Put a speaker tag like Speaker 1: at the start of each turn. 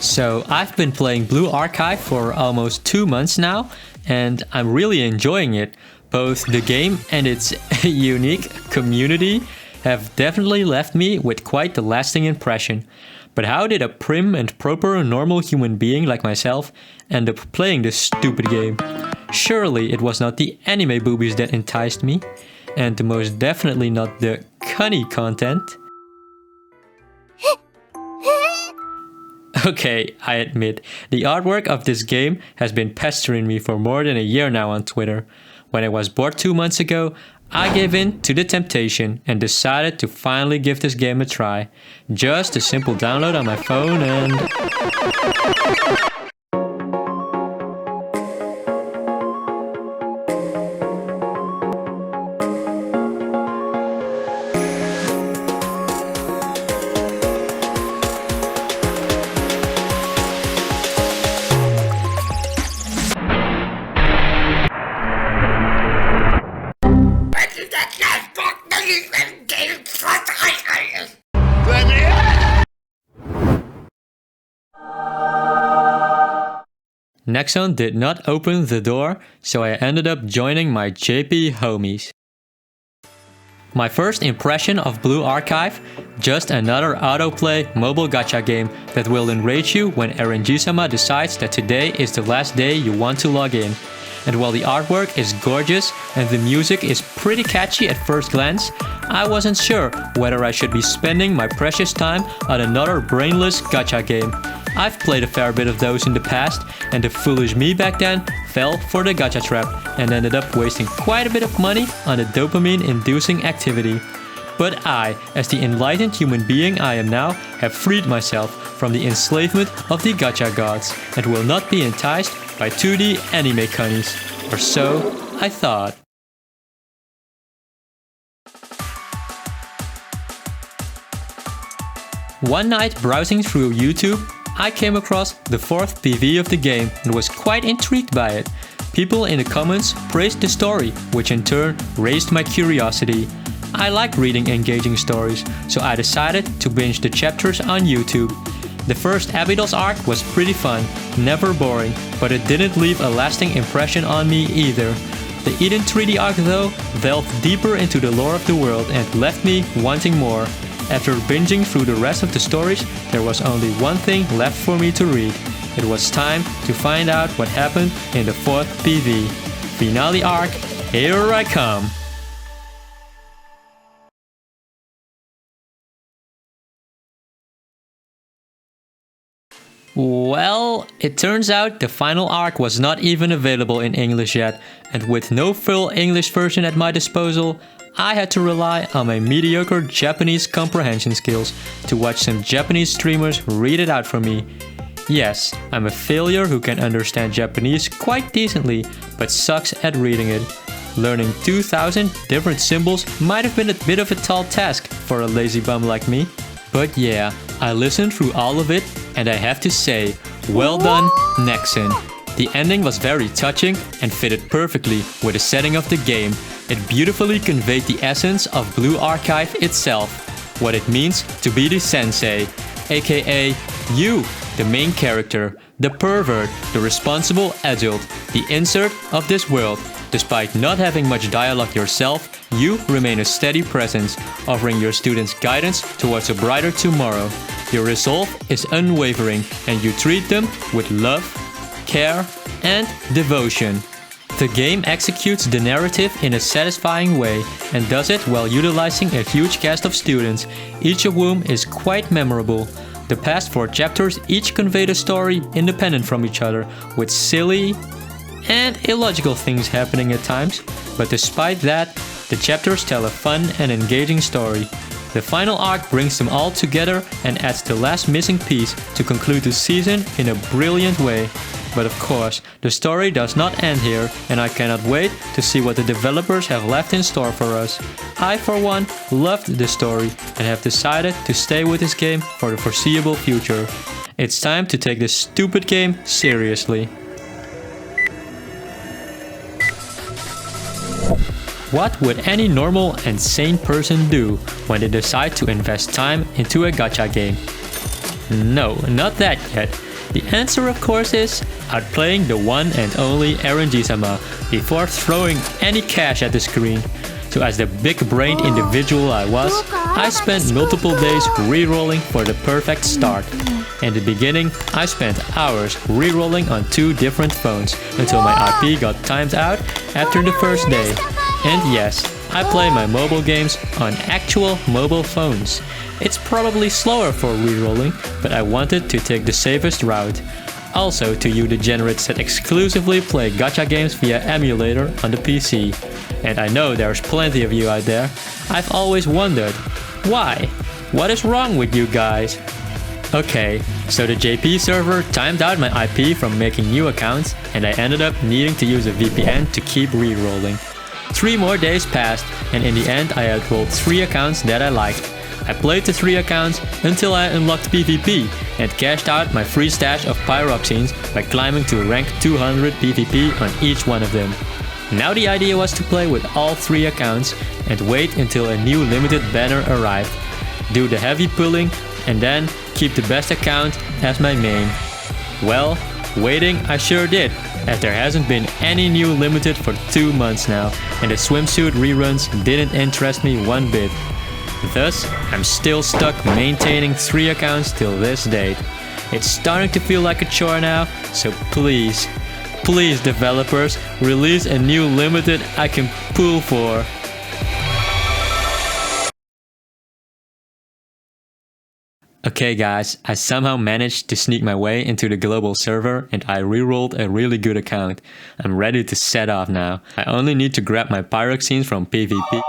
Speaker 1: So I've been playing BlueArchive for almost 2 months now, and I'm really enjoying it. Both the game and its unique community have definitely left me with quite the lasting impression. But how did a prim and proper normal human being like myself end up playing this stupid game? Surely it was not the anime boobies that enticed me, and most definitely not the cunny content. Okay, I admit, the artwork of this game has been pestering me for more than a year now on Twitter. When I was bored 2 months ago, I gave in to the temptation and decided to finally give this game a try. Just a simple download on my phone and... Nexon did not open the door, so I ended up joining my JP homies. My first impression of BlueArchive? Just another autoplay mobile gacha game that will enrage you when RNG-sama decides that today is the last day you want to log in. And while the artwork is gorgeous and the music is pretty catchy at first glance, I wasn't sure whether I should be spending my precious time on another brainless gacha game. I've played a fair bit of those in the past, and the foolish me back then fell for the gacha trap and ended up wasting quite a bit of money on a dopamine-inducing activity. But I, as the enlightened human being I am now, have freed myself from the enslavement of the gacha gods and will not be enticed by 2D anime cunnies. Or so I thought. One night browsing through YouTube, I came across the 4th PV of the game and was quite intrigued by it. People in the comments praised the story, which in turn raised my curiosity. I like reading engaging stories, so I decided to binge the chapters on YouTube. The first Abydos arc was pretty fun, never boring, but it didn't leave a lasting impression on me either. The Eden 3D arc though delved deeper into the lore of the world and left me wanting more. After binging through the rest of the stories, there was only one thing left for me to read. It was time to find out what happened in the 4th PV. Finale arc, here I come! Well, it turns out the final arc was not even available in English yet, and with no full English version at my disposal, I had to rely on my mediocre Japanese comprehension skills to watch some Japanese streamers read it out for me. Yes, I'm a failure who can understand Japanese quite decently, but sucks at reading it. Learning 2,000 different symbols might have been a bit of a tall task for a lazy bum like me. But yeah, I listened through all of it, and I have to say, well done, Nexon. The ending was very touching and fitted perfectly with the setting of the game. It beautifully conveyed the essence of BlueArchive itself, what it means to be the sensei, aka you, the main character, the pervert, the responsible adult, the insert of this world. Despite not having much dialogue yourself, you remain a steady presence, offering your students guidance towards a brighter tomorrow. Your resolve is unwavering, and you treat them with love, care, and devotion. The game executes the narrative in a satisfying way, and does it while utilizing a huge cast of students, each of whom is quite memorable. The past 4 chapters each conveyed a story independent from each other, with silly and illogical things happening at times, but despite that, the chapters tell a fun and engaging story. The final arc brings them all together and adds the last missing piece to conclude the season in a brilliant way. But of course, the story does not end here, and I cannot wait to see what the developers have left in store for us. I, for one, loved the story and have decided to stay with this game for the foreseeable future. It's time to take this stupid game seriously. What would any normal and sane person do when they decide to invest time into a gacha game? No, not that yet. The answer of course is outplaying the one and only RNG-sama before throwing any cash at the screen. So as the big-brained individual I was, I spent multiple days re-rolling for the perfect start. In the beginning, I spent hours re-rolling on 2 different phones until my IP got timed out after the first day. And yes, I play my mobile games on actual mobile phones. It's probably slower for re-rolling, but I wanted to take the safest route. Also to you degenerates that exclusively play gacha games via emulator on the PC. And I know there's plenty of you out there. I've always wondered, why? What is wrong with you guys? Okay, so the JP server timed out my IP from making new accounts, and I ended up needing to use a VPN to keep re-rolling. 3 more days passed, and in the end I had rolled 3 accounts that I liked. I played the 3 accounts until I unlocked PvP and cashed out my free stash of pyroxenes by climbing to rank 200 PvP on each one of them. Now the idea was to play with all 3 accounts and wait until a new limited banner arrived, do the heavy pulling, and then keep the best account as my main. Well, waiting I sure did, as there hasn't been any new limited for 2 months now, and the swimsuit reruns didn't interest me one bit. Thus, I'm still stuck maintaining 3 accounts till this date. It's starting to feel like a chore now, so please developers, release a new limited I can pull for. Okay guys, I somehow managed to sneak my way into the global server and I rerolled a really good account. I'm ready to set off now. I only need to grab my pyroxenes from PvP.